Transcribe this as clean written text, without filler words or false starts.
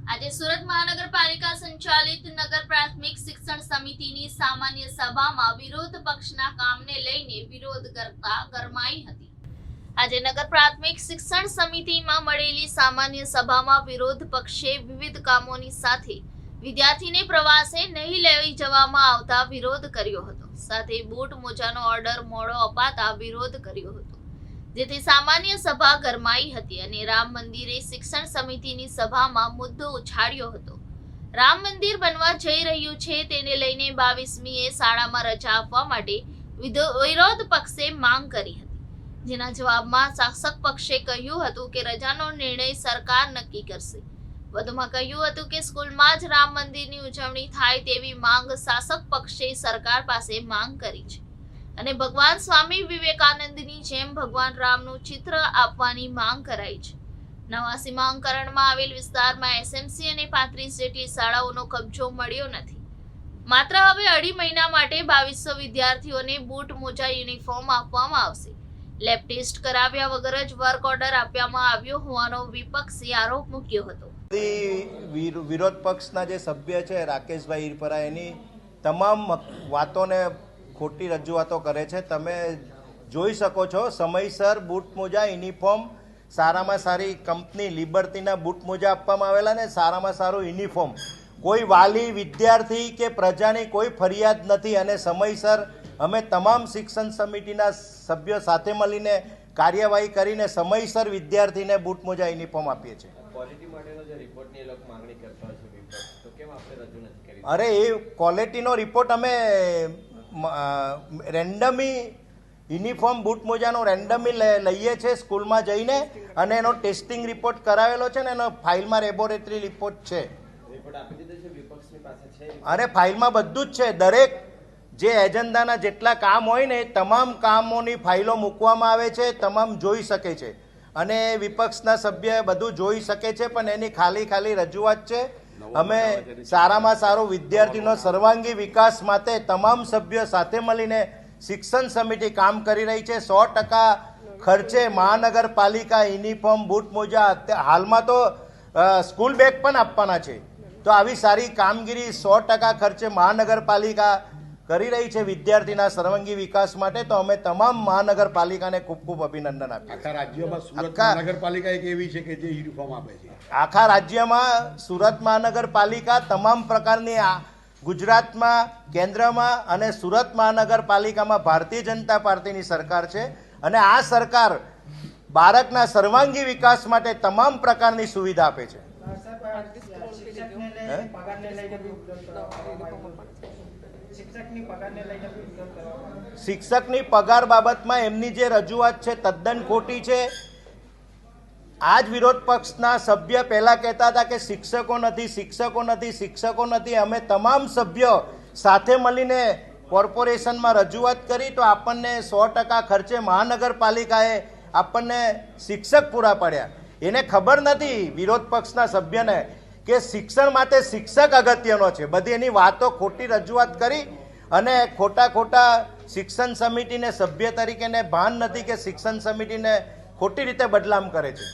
આજે સુરત મહાનગરપાલિકા સંચાલિત નગર પ્રાથમિક શિક્ષણ સમિતિની સામાન્ય સભામાં વિરોધ પક્ષના કામને લઈને વિરોધ કરતા ગરમાઈ હતી। આજે નગર પ્રાથમિક શિક્ષણ સમિતિમાં મળેલી સામાન્ય સભામાં વિરોધ પક્ષે વિવિધ કામોની સાથે વિદ્યાર્થીને પ્રવાસે નહીં લઈ જવામાં આવતા વિરોધ કર્યો હતો। સાથે બૂટ મોજાનો ઓર્ડર મોડો અપાતા વિરોધ કર્યો હતો, જેથી સામાન્ય સભા ગરમાઈ હતી અને રામ મંદિરે શિક્ષણ સમિતિની સભામાં મુદ્દો ઉછાળ્યો હતો। રામ મંદિર બનવા જઈ રહ્યું છે તેને લઈને 22મીએ શાળામાં રજા આપવા માટે વિરોધ પક્ષે માંગ કરી હતી, જેના જવાબમાં શાસક પક્ષે કહ્યું હતું કે રજાનો નિર્ણય સરકાર નક્કી કરશે। વધુમાં કહ્યું હતું કે સ્કૂલમાં જ રામ મંદિરની ઉજવણી થાય તેવી માંગ શાસક પક્ષે સરકાર પાસે માંગ કરી છે અને ભગવાન સ્વામી વિવેકાનંદની જેમ ભગવાન રામનું ચિત્ર આપવાની માંગ કરાઈ છે। નવા સીમાંકરણમાં આવેલ વિસ્તારમાં એસએમસી અને 35 જેટલી શાળાઓનો કબજો મળ્યો નથી। માત્ર હવે 2.5 મહિના માટે 2200 વિદ્યાર્થીઓને બૂટ મોજા યુનિફોર્મ આપવામાં આવશે। લેબ ટેસ્ટ કરાવ્યા વગર જ વર્ક ઓર્ડર આપવામાં આવ્યો હોવાનો વિપક્ષે આરોપ મૂક્યો હતો। વિરોધ પક્ષના જે સભ્ય છે રાકેશભાઈ ઈરપરા એની તમામ વાતોને ખોટી રજૂઆતો કરે છે। તમે જોઈ શકો છો, સમયસર બૂટ મોજા યુનિફોર્મ, સારામાં સારી કંપની લિબર્ટીના બૂટ મોજા આપવામાં આવેલા ને સારામાં સારું યુનિફોર્મ, કોઈ વાલી વિદ્યાર્થી કે પ્રજાની કોઈ ફરિયાદ નથી અને સમયસર અમે તમામ શિક્ષણ સમિતિના સભ્યો સાથે મળીને કાર્યવાહી કરીને સમયસર વિદ્યાર્થીને બૂટ મોજા યુનિફોર્મ આપીએ છીએ। ક્વોલિટી માટેનો જે રિપોર્ટની એ લોકો માંગણી કરતા હોય છે વિપક્ષ, તો કેમ આપણે રજૂ નથી કરી? અરે એ ક્વોલિટીનો રિપોર્ટ અમે રેન્ડમી યુનિફોર્મ બૂટ મોજાનો રેન્ડમી લઈએ છીએ સ્કૂલમાં જઈને અને એનો ટેસ્ટિંગ રિપોર્ટ કરાવેલો છે ને એનો ફાઇલમાં લેબોરેટરી રિપોર્ટ છે। રિપોર્ટ આપી દીધો છે વિપક્ષની પાસે છે? અરે ફાઇલમાં બધું જ છે। દરેક જે એજન્ડાના જેટલા કામ હોય ને એ તમામ કામોની ફાઇલો મૂકવામાં આવે છે, તમામ જોઈ શકે છે અને વિપક્ષના સભ્ય બધું જોઈ શકે છે, પણ એની ખાલી રજૂઆત છે। અમે સારામાં સારું વિદ્યાર્થીનો સર્વાંગી વિકાસ માટે તમામ સભ્યો સાથે મળીને શિક્ષણ સમિતિ કામ કરી રહી છે। 100% ખર્ચે મહાનગરપાલિકા યુનિફોર્મ બૂટ મોજા, હાલમાં તો સ્કૂલ બેગ પણ આપવાના છે। તો આવી સારી કામગીરી 100% ખર્ચે મહાનગરપાલિકા કરી રહી છે વિદ્યાર્થીના સર્વાંગી વિકાસ માટે। તો અમે તમામ મહાનગરપાલિકાને ખૂબ અભિનંદન આપીએ। આખા રાજ્યમાં સુરત મહાનગરપાલિકા એક એવી છે કે જે યુનિફોર્મ આપે છે। આખા રાજ્યમાં સુરત મહાનગરપાલિકા તમામ પ્રકારની ગુજરાતમાં, કેન્દ્રમાં અને સુરત મહાનગરપાલિકામાં ભારતીય જનતા પાર્ટીની સરકાર છે અને આ સરકાર બાળકના સર્વાંગી વિકાસ માટે તમામ પ્રકારની સુવિધા આપે છે। શિક્ષકની પગાર બાબતમાં એમની જે રજૂઆત છે તદ્દન ખોટી છે। આ જ વિરોધ પક્ષના સભ્ય પહેલા કહેતા હતા કે શિક્ષકો નથી। અમે તમામ સભ્યો સાથે મળીને કોર્પોરેશનમાં રજૂઆત કરી તો આપણને 100% ખર્ચે મહાનગરપાલિકાએ આપણને શિક્ષક પૂરા પાડ્યા। એને ખબર નથી વિરોધ પક્ષના સભ્યને કે શિક્ષણ માટે શિક્ષક અગત્યનો છે। બધી એની વાતો ખોટી રજૂઆત કરી અને ખોટા શિક્ષણ સમિતિને સભ્ય તરીકેને ભાન નથી કે શિક્ષણ સમિતિને ખોટી રીતે બદનામ કરે છે।